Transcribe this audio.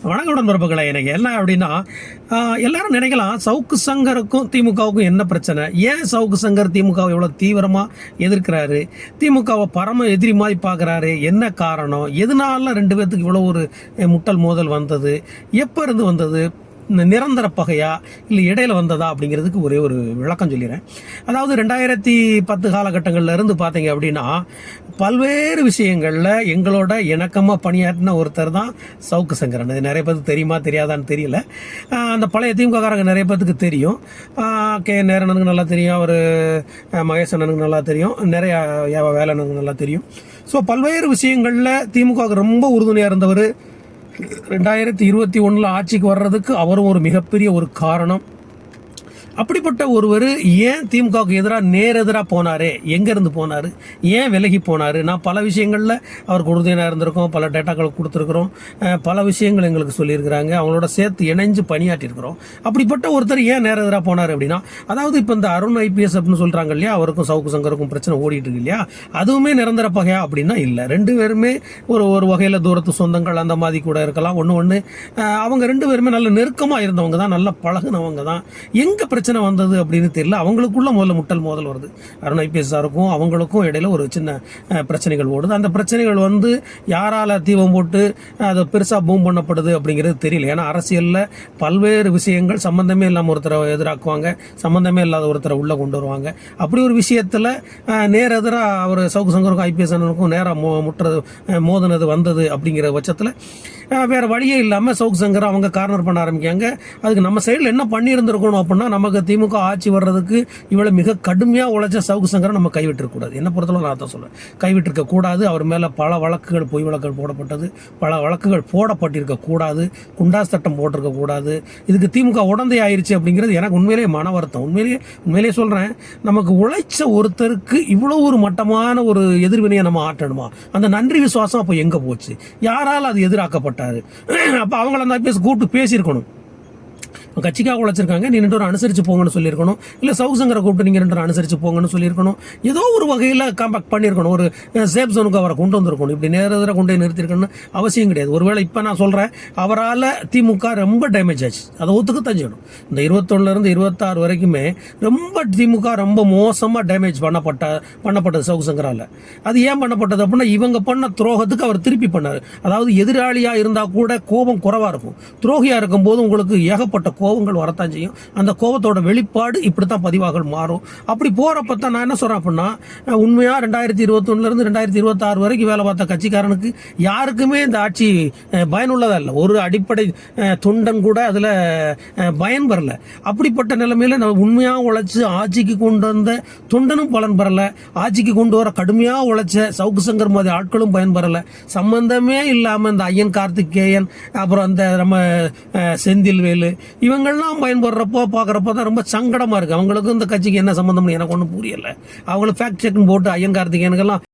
வணக்கம் உடன்பிறப்புகளை. எனக்கு என்ன அப்படின்னா, எல்லாரும் நினைக்கலாம் சவுக்கு சங்கருக்கும் திமுகவுக்கும் என்ன பிரச்சனை, ஏன் சவுக்கு சங்கர் திமுகவை இவ்வளோ தீவிரமாக எதிர்க்கிறாரு, திமுகவை பரம எதிரி மாதிரி பார்க்குறாரு, என்ன காரணம், எதனால ரெண்டு பேர்த்துக்கு இவ்வளோ ஒரு முட்டல் மோதல் வந்தது, எப்போ இருந்து வந்தது, நிரந்தர பகையா இல்லை இடையில வந்ததா அப்படிங்கிறதுக்கு ஒரே ஒரு விளக்கம் சொல்லிடுறேன். அதாவது 2010 காலகட்டங்களில் இருந்து பார்த்தீங்க அப்படின்னா பல்வேறு விஷயங்களில் எங்களோட இணக்கமாக பணியாற்றின ஒருத்தர் தான் சவுக்கு சங்கரன். அது நிறைய பேருக்கு தெரியுமா தெரியாதான்னு தெரியல. அந்த பழைய திமுககாரங்க நிறைய பேருக்கு தெரியும். கே நேரனுக்கு நல்லா தெரியும், அவர் மகேசனுக்கு நல்லா தெரியும், நிறைய வேலனுக்கு நல்லா தெரியும். ஸோ பல்வேறு விஷயங்களில் திமுக ரொம்ப உறுதுணையாக இருந்தவர். 2021 ஆட்சிக்கு வர்றதுக்கு அவரும் ஒரு மிகப்பெரிய ஒரு காரணம். அப்படிப்பட்ட ஒருவர் ஏன் திமுகவுக்கு எதிராக நேரெதிராக போனார், எங்கேருந்து போனார், ஏன் விலகி போனார், நான் பல விஷயங்களில் அவருக்கு உறுதுணையாக இருந்திருக்கோம், பல டேட்டாக்களை கொடுத்துருக்குறோம், பல விஷயங்கள் எங்களுக்கு சொல்லியிருக்கிறாங்க, அவங்களோட சேர்த்து இணைஞ்சு பணியாற்றிருக்கிறோம். அப்படிப்பட்ட ஒருத்தர் ஏன் நேரெதிராக போனார் அப்படின்னா, அதாவது இப்போ இந்த அருண் ஐபிஎஸ் அப்படின்னு சொல்கிறாங்க இல்லையா, அவருக்கும் சவுக்கு சங்கருக்கும் பிரச்சனை ஓடிட்டு இருக்கு இல்லையா, அதுவுமே நிரந்தர பகையா அப்படின்னா இல்லை. ரெண்டு பேருமே ஒரு வகையில் தூரத்து சொந்தங்கள் அந்த மாதிரி கூட இருக்கலாம். ஒன்று அவங்க ரெண்டு பேருமே நல்ல நெருக்கமாக இருந்தவங்க தான், நல்ல பழகுனவங்க தான். எங்கே பிரச்சனை வந்தது அப்படின்னு தெரியல. அவங்களுக்குள்ள முதல்ல முட்டல் மோதல் வருது. அருண் ஐபிஎஸ் சாருக்கும் அவங்களுக்கும் இடையில ஒரு சின்ன பிரச்சனைகள் ஓடுது. அந்த பிரச்சனைகள் யாரால தீபம் போட்டு அதை பெருசாக பூம் பண்ணப்படுது அப்படிங்கிறது தெரியல. ஏன்னா அரசியலில் பல்வேறு விஷயங்கள் சம்பந்தமே இல்லாமல் ஒருத்தரை எதிராக்குவாங்க, சம்பந்தமே இல்லாத ஒருத்தரை உள்ள கொண்டு வருவாங்க. அப்படி ஒரு விஷயத்தில் நேர எதிராக அவர் சவுக்கு சங்கருக்கும் ஐபிஎஸ் அண்ணனுக்கும் நேராக முட்டுறது மோதினது வந்தது. அப்படிங்கிற பட்சத்தில் வேற வழியே இல்லாமல் சவுக்கு சங்கர் அவங்க கார்னர் பண்ண ஆரம்பிக்காங்க. அதுக்கு நம்ம சைடில் என்ன பண்ணியிருந்திருக்கணும் அப்படின்னா, நமக்கு திமுக ஆட்சி வர்றதுக்கு இவ்வளோ மிக கடுமையாக உழைச்ச சவுக்கு சங்கரை நம்ம கைவிட்டிருக்கக்கூடாது. என்ன பொறுத்தளவு நான் தான் சொல்லுவேன், கைவிட்டிருக்க கூடாது. அவர் மேலே பல வழக்குகள், பொய் வழக்குகள் போடப்பட்டது, பல வழக்குகள் போடப்பட்டிருக்க கூடாது, குண்டாஸ் சட்டம் போட்டிருக்க கூடாது. இதுக்கு திமுக உடந்தை ஆயிடுச்சு அப்படிங்கிறது எனக்கு உண்மையிலேயே மன வருத்தம். உண்மையிலேயே சொல்கிறேன், நமக்கு உழைச்ச ஒருத்தருக்கு இவ்வளோ ஒரு மட்டமான ஒரு எதிர்வினையை நம்ம ஆட்டணுமா? அந்த நன்றி விசுவாசம் அப்போ எங்கே போச்சு? யாரால் அது எதிராக்கப்பட்டாரு? அப்போ அவங்கள அந்த கூப்பிட்டு பேசியிருக்கணும். கட்சிக்காக உழைச்சிருக்காங்க, நீ ரெண்டு அனுசரித்து போங்கன்னு சொல்லியிருக்கணும். இல்லை சவுக்கு சங்கரை கூப்பிட்டு நீங்கள் ரெண்டு அனுசரித்து போங்கன்னு சொல்லியிருக்கணும். ஏதோ ஒரு வகையில் காம்பேக்ட் பண்ணியிருக்கணும். ஒரு சேஃப் ஜோனுக்கு அவரை கொண்டு வந்திருக்கணும். இப்படி நேரத்தில் கொண்டு போய் நிறுத்திருக்கணும்னு அவசியம் கிடையாது. ஒருவேளை இப்போ நான் சொல்கிறேன், அவரால் திமுக ரொம்ப டேமேஜ் ஆச்சு, அதை ஒத்துக்க தஞ்சிடணும். இந்த 21 26 வரைக்குமே ரொம்ப திமுக ரொம்ப மோசமாக டேமேஜ் பண்ணப்பட்டது சவுக்கு சங்கரால். அது ஏன் பண்ணப்பட்டது அப்படின்னா, இவங்க பண்ண துரோகத்துக்கு அவர் திருப்பி பண்ணார். அதாவது எதிராளியாக இருந்தால் கூட கோபம் குறைவாக இருக்கும், துரோகியாக இருக்கும்போது உங்களுக்கு ஏகப்பட்ட கோபங்கள் வரத்தான் செய்யும். அந்த கோபத்தோட வெளிப்பாடு இப்படித்தான் பதிவாக மாறும். அப்படி போறப்ப தான் நான் என்ன சொல்றேன் அப்படின்னா, உண்மையா 2021 2026 வரைக்கும் வேலை பார்த்த கட்சிக்காரனுக்கு யாருக்குமே இந்த ஆட்சி பயனுள்ளதா இல்லை. ஒரு அடிப்படை தொண்டன் கூட அதுல பயன் பெறல. அப்படிப்பட்ட நிலைமையில நம்ம உண்மையா உழைச்சு ஆட்சிக்கு கொண்டு வந்த தொண்டனும் பலன் பெறல, ஆட்சிக்கு கொண்டு வர கடுமையா உழைச்ச சவுக்கு சங்கர் மாதிரி ஆட்களும் பயன் பெறல. சம்பந்தமே இல்லாம இந்த ஐயன் கார்த்திகேயன், அப்புறம் அந்த நம்ம செந்தில்வேலு, இவங்கெல்லாம் பயன்படுறப்போ பார்க்குறப்போ தான் ரொம்ப சங்கடமாக இருக்குது. அவங்களுக்கும் இந்த கட்சிக்கு என்ன சம்மந்தம்னு எனக்கு ஒன்றும் புரியலை. அவங்களும் ஃபேக்ட் செக்னு போட்டு ஐயன் கார்த்திகேயனுக்கெல்லாம்